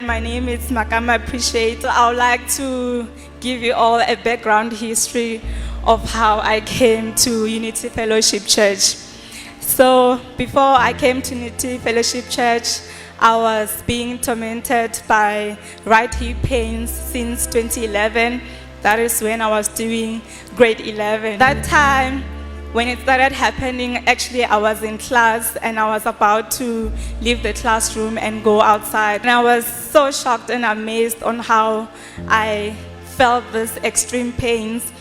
My name is Makama Appreciate. I would like to give you all a background history of how I came to Unity Fellowship Church. So before I came to Unity Fellowship Church, I was being tormented by right hip pains since 2011. That is when I was doing grade 11. That time, when it started happening, actually I was in class and I was about to leave the classroom and go outside. And I was so shocked and amazed on how I felt this extreme pains,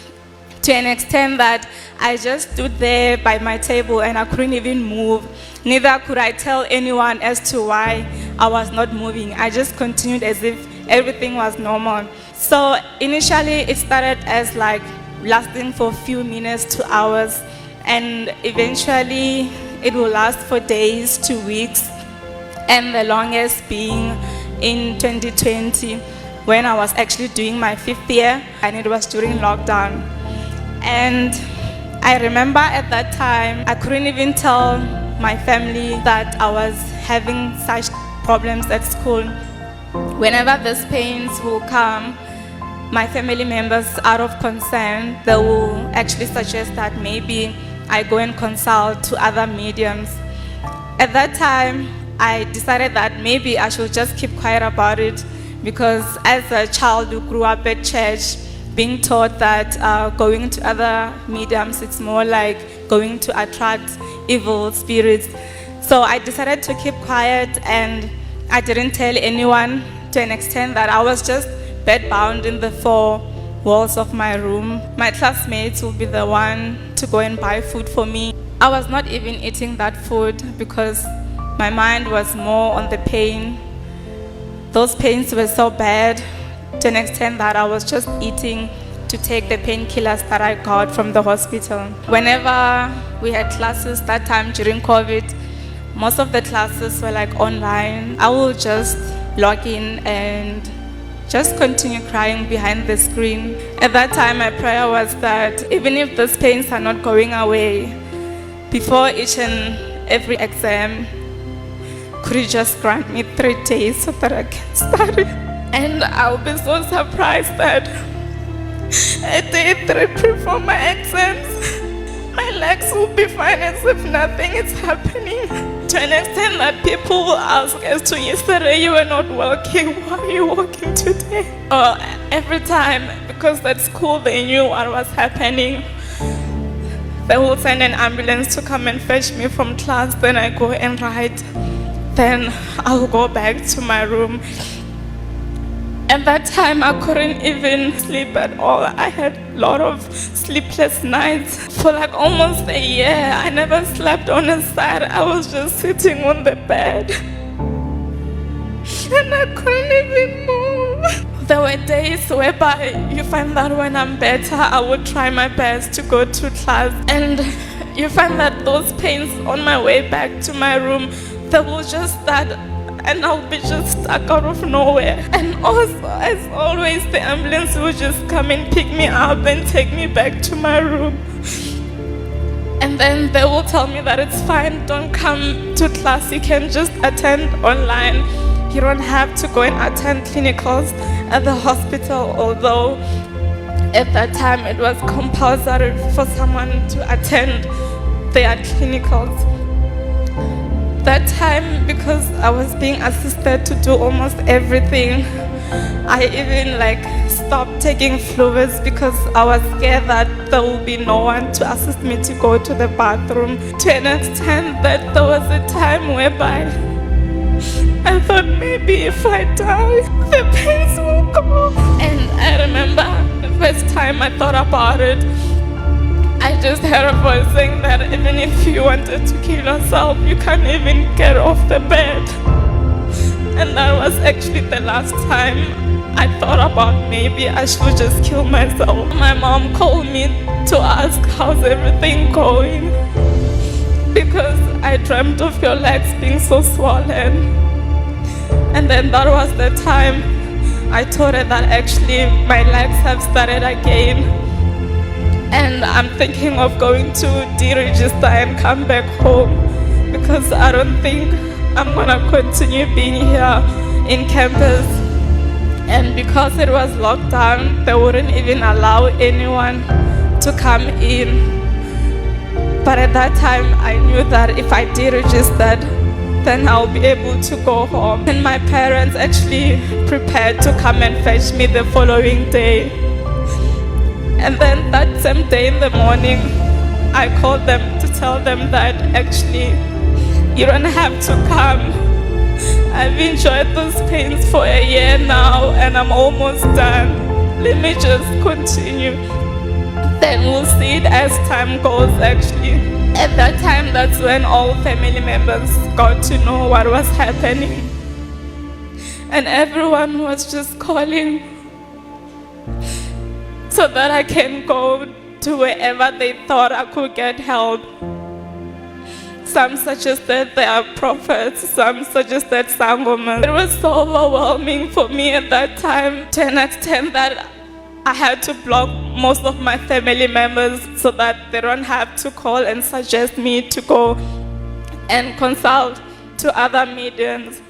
to an extent that I just stood there by my table and I couldn't even move. Neither could I tell anyone as to why I was not moving. I just continued as if everything was normal. So initially it started as like lasting for a few minutes to hours, and eventually it will last for days to weeks, and the longest being in 2020 when I was actually doing my 5th year, and it was during lockdown. And I remember at that time I couldn't even tell my family that I was having such problems at school. Whenever these pains will come, my family members, out of concern, they will actually suggest that maybe I go and consult to other mediums. At that time, I decided that maybe I should just keep quiet about it, because as a child who grew up at church, being taught that going to other mediums, it's more like going to attract evil spirits. So I decided to keep quiet, and I didn't tell anyone, to an extent that I was just bedbound in the 4 walls of my room. My classmates will be the one to go and buy food for me. I was not even eating that food because my mind was more on the pain. Those pains were so bad, to an extent that I was just eating to take the painkillers that I got from the hospital. Whenever we had classes that time during COVID, most of the classes were like online. I will just log in and just continue crying behind the screen. At that time, my prayer was that even if these pains are not going away, before each and every exam, could you just grant me 3 days so that I can study? And I'll be so surprised that at day 3 before my exams, my legs will be fine as if nothing is happening. To an extent that people will ask as to, yesterday you were not walking, why are you walking today? Every time, because at school they knew what was happening, they will send an ambulance to come and fetch me from class. Then I go and write. Then I'll go back to my room. At that time, I couldn't even sleep at all. I had a lot of sleepless nights. For like almost a year, I never slept on a side. I was just sitting on the bed. And I couldn't even move. There were days whereby you find that when I'm better, I would try my best to go to class. And you find that those pains on my way back to my room, they will just start, and I'll be just stuck out of nowhere. And also, as always, the ambulance will just come and pick me up and take me back to my room. And then they will tell me that it's fine, don't come to class, you can just attend online. You don't have to go and attend clinicals at the hospital, although at that time it was compulsory for someone to attend their clinicals. That time, because I was being assisted to do almost everything, I even stopped taking fluids because I was scared that there will be no one to assist me to go to the bathroom, to an extent that there was a time whereby I thought maybe if I die, the pains will go. And I remember the first time I thought about it, I just heard a voice saying that even if you wanted to kill yourself, you can't even get off the bed. And that was actually the last time I thought about maybe I should just kill myself. My mom called me to ask how's everything going, because I dreamt of your legs being so swollen. And then that was the time I told her that actually my legs have started again. And I'm thinking of going to deregister and come back home, because I don't think I'm gonna continue being here in campus. And because it was locked down, they wouldn't even allow anyone to come in. But at that time, I knew that if I did register, then I'll be able to go home. And my parents actually prepared to come and fetch me the following day. And then that same day in the morning, I called them to tell them that actually, you don't have to come. I've enjoyed those pains for a year now and I'm almost done. Let me just continue. Then we'll see it as time goes actually. At that time, that's when all family members got to know what was happening. And everyone was just calling so that I can go to wherever they thought I could get help. Some suggested they are prophets, some suggested sangomas. It was so overwhelming for me at that time to an extent that I had to block most of my family members so that they don't have to call and suggest me to go and consult to other mediums.